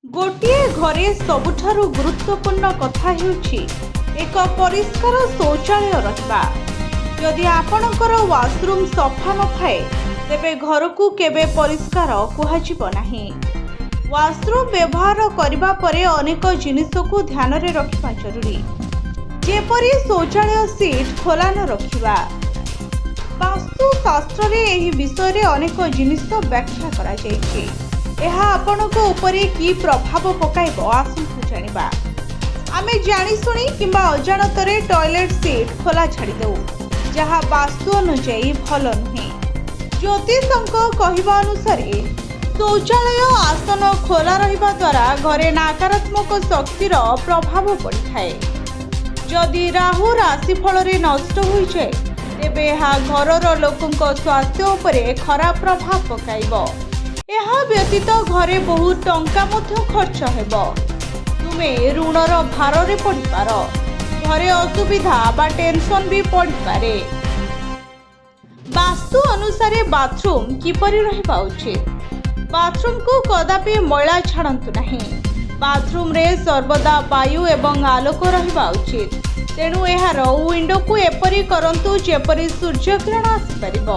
गोटिए घरे सबुठारु गुरुत्वपूर्ण कथा हेउछि एक परिष्कार शौचालय रहिबा। यदि आपणकर वाशरूम सफा न थाए तेबे घर को केबे परिष्कार कुहाजिबो नाही। वाशरूम व्यवहार करिबा परे अनेक जिनिस को ध्यान रे रखिबा जरूरी, जेपरि शौचालय सीट खोला न रखिबा। वास्तु शास्त्र रे एही विषय रे अनेक जिनिस व्याख्या करा जायछि। ଏହା ଆପଣଙ୍କ ଉପରେ କି ପ୍ରଭାବ ପକାଇବ ଆସନ୍ତୁ ଜାଣିବା। ଆମେ ଜାଣିଶୁଣି କିମ୍ବା ଅଜାଣତରେ ଟଏଲେଟ୍ ସିଟ୍ ଖୋଲା ଛାଡ଼ି ଦେଉ, ଯାହା ବାସ୍ତୁ ଅନୁଯାୟୀ ଭଲ ନୁହେଁ। ଜ୍ୟୋତିଷଙ୍କ କହିବା ଅନୁସାରେ ଶୌଚାଳୟ ଆସନ ଖୋଲା ରହିବା ଦ୍ୱାରା ଘରେ ନକାରାତ୍ମକ ଶକ୍ତିର ପ୍ରଭାବ ପଡ଼ିଥାଏ। ଯଦି ରାହୁ ରାଶିଫଳରେ ନଷ୍ଟ ହୋଇଯାଏ ତେବେ ଏହା ଘରର ଲୋକଙ୍କ ସ୍ୱାସ୍ଥ୍ୟ ଉପରେ ଖରାପ ପ୍ରଭାବ ପକାଇବ। ଏହା ବ୍ୟତୀତ ଘରେ ବହୁତ ଟଙ୍କା ମଧ୍ୟ ଖର୍ଚ୍ଚ ହେବ। ତୁମେ ଋଣର ଭାରରେ ପଡ଼ିପାର, ଘରେ ଅସୁବିଧା ବା ଟେନସନ୍ ବି ପଡ଼ିପାରେ। ବାସ୍ତୁ ଅନୁସାରେ ବାଥରୁମ୍ କିପରି ରହିବା ଉଚିତ? ବାଥରୁମ୍କୁ କଦାପି ମଇଳା ଛାଡ଼ନ୍ତୁ ନାହିଁ। ବାଥରୁମ୍ରେ ସର୍ବଦା ବାୟୁ ଏବଂ ଆଲୋକ ରହିବା ଉଚିତ। ତେଣୁ ଏହାର ୱିଣ୍ଡୋକୁ ଏପରି କରନ୍ତୁ ଯେପରି ସୂର୍ଯ୍ୟକିରଣ ଆସିପାରିବ।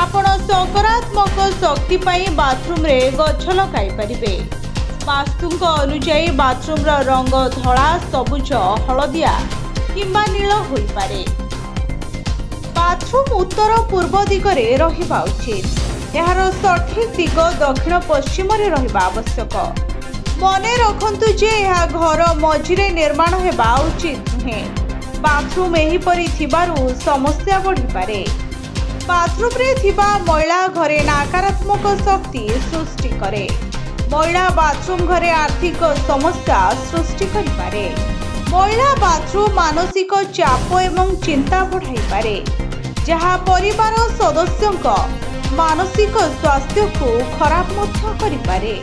ଆପଣ ସକାରାତ୍ମକ ଶକ୍ତି ପାଇଁ ବାଥରୁମ୍ରେ ଗଛ ଲଗାଇ ପାରିବେ। ବାସ୍ତୁଙ୍କ ଅନୁଯାୟୀ ବାଥରୁମ୍ର ରଙ୍ଗ ଧଳା, ସବୁଜ, ହଳଦିଆ କିମ୍ବା ନୀଳ ହୋଇପାରେ। ବାଥରୁମ୍ ଉତ୍ତର ପୂର୍ବ ଦିଗରେ ରହିବା ଉଚିତ। ଏହାର ସଠିକ୍ ଦିଗ ଦକ୍ଷିଣ ପଶ୍ଚିମରେ ରହିବା ଆବଶ୍ୟକ। ମନେ ରଖନ୍ତୁ ଯେ ଏହା ଘର ମଝିରେ ନିର୍ମାଣ ହେବା ଉଚିତ ନୁହେଁ। ବାଥରୁମ୍ ଏହିପରି ଥିବାରୁ ସମସ୍ୟା ବଢ଼ିପାରେ। ବାଥରୁମ୍ରେ ଥିବା ମଇଳା ଘରେ ନକାରାତ୍ମକ ଶକ୍ତି ସୃଷ୍ଟି କରେ। ମଇଳା ବାଥରୁମ୍ ଘରେ ଆର୍ଥିକ ସମସ୍ୟା ସୃଷ୍ଟି କରିପାରେ। ମଇଳା ବାଥରୁମ୍ ମାନସିକ ଚାପ ଏବଂ ଚିନ୍ତା ବଢ଼ାଇପାରେ, ଯାହା ପରିବାର ସଦସ୍ୟଙ୍କ ମାନସିକ ସ୍ୱାସ୍ଥ୍ୟକୁ ଖରାପ ମଧ୍ୟ କରିପାରେ।